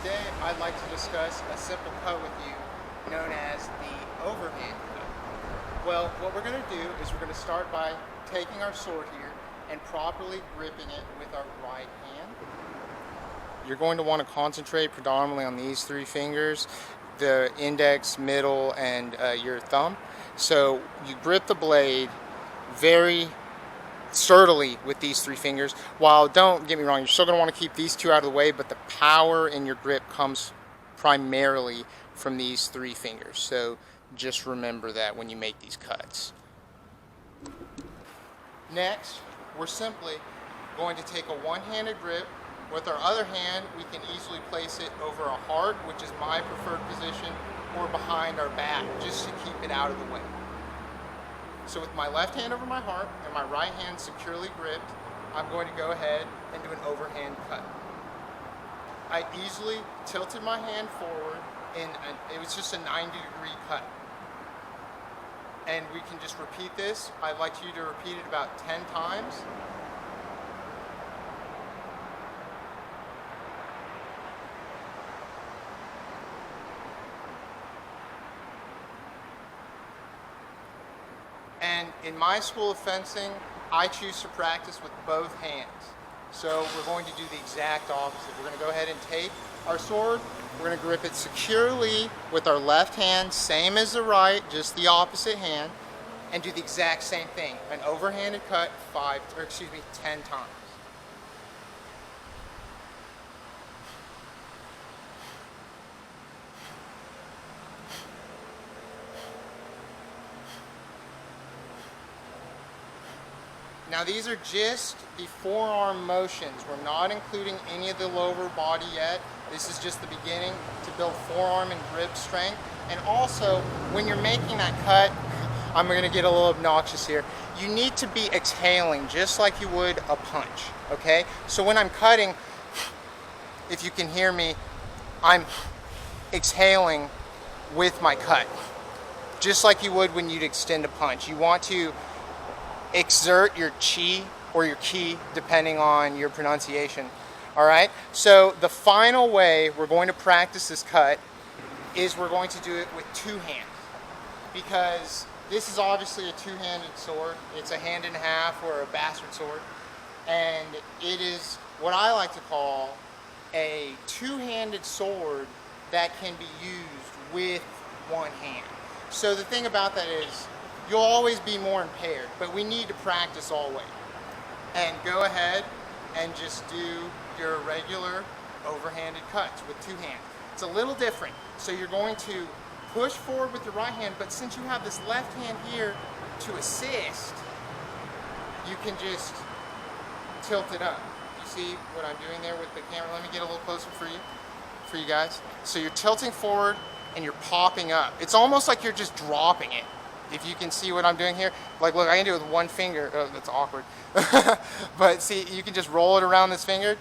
Today I'd like to discuss a simple cut with you known as the overhand cut. Well, what we're going to do is we're going to start by taking our sword here and properly gripping it with our right hand. You're going to want to concentrate predominantly on these three fingers, the index, middle, and your thumb. So you grip the blade very sturdily with these three fingers, while, don't get me wrong, you're still going to want to keep these two out of the way, but the power in your grip comes primarily from these three fingers. So just remember that when you make these cuts. Next, we're simply going to take a one-handed grip. With our other hand, we can easily place it over a heart, which is my preferred position, or behind our back, just to keep it out of the way. So with my left hand over my heart and my right hand securely gripped, I'm going to go ahead and do an overhand cut. I easily tilted my hand forward, and it was just a 90-degree cut. And we can just repeat this. I'd like you to repeat it about 10 times. And in my school of fencing, I choose to practice with both hands. So we're going to do the exact opposite. We're going to go ahead and take our sword, we're going to grip it securely with our left hand, same as the right, just the opposite hand, and do the exact same thing, an overhanded cut 10 times. Now these are just the forearm motions. We're not including any of the lower body yet. This is just the beginning to build forearm and grip strength. And also, when you're making that cut, I'm going to get a little obnoxious here, you need to be exhaling just like you would a punch, okay? So when I'm cutting, if you can hear me, I'm exhaling with my cut, just like you would when you'd extend a punch. You want to exert your chi or your ki, depending on your pronunciation. All right, so the final way we're going to practice this cut is we're going to do it with two hands, because this is obviously a two-handed sword. It's a hand and a half, or a bastard sword, and it is what I like to call a two-handed sword that can be used with one hand. So the thing about that is, you'll always be more impaired, but we need to practice always. And go ahead and just do your regular overhanded cuts with two hands. It's a little different. So you're going to push forward with your right hand, but since you have this left hand here to assist, you can just tilt it up. You see what I'm doing there with the camera? Let me get a little closer for you guys. So you're tilting forward and you're popping up. It's almost like you're just dropping it. If you can see what I'm doing here, like, look, I can do it with one finger. Oh, that's awkward. But see, you can just roll it around this finger.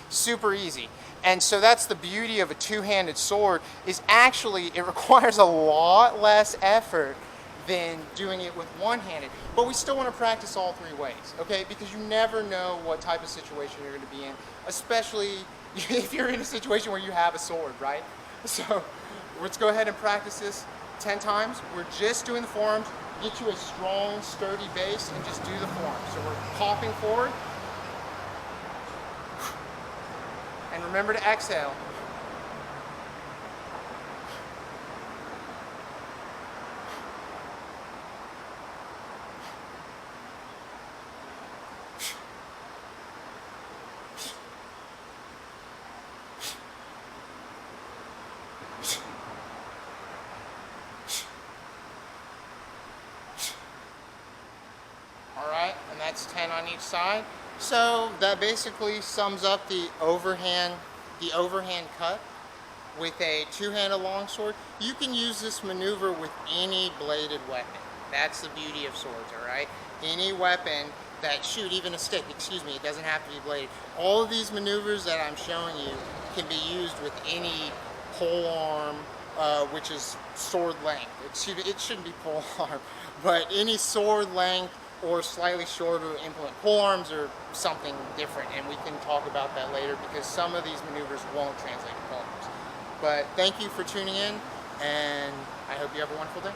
Super easy. And so that's the beauty of a two-handed sword, is actually it requires a lot less effort than doing it with one-handed. But we still want to practice all three ways, okay? Because you never know what type of situation you're going to be in, especially if you're in a situation where you have a sword, right? So let's go ahead and practice this 10 times. We're just doing the forearms. Get you a strong, sturdy base and just do the forearms. So we're popping forward. And remember to exhale. And that's 10 on each side. So that basically sums up the overhand cut with a two-handed longsword. You can use this maneuver with any bladed weapon. That's the beauty of swords, all right? Any weapon that, shoot, even a stick, excuse me, it doesn't have to be bladed. All of these maneuvers that I'm showing you can be used with any pole arm, which is sword length. Excuse me, it shouldn't be pole arm, but any sword length or slightly shorter to implement pole arms or something different, and we can talk about that later because some of these maneuvers won't translate to pole arms. But thank you for tuning in, and I hope you have a wonderful day.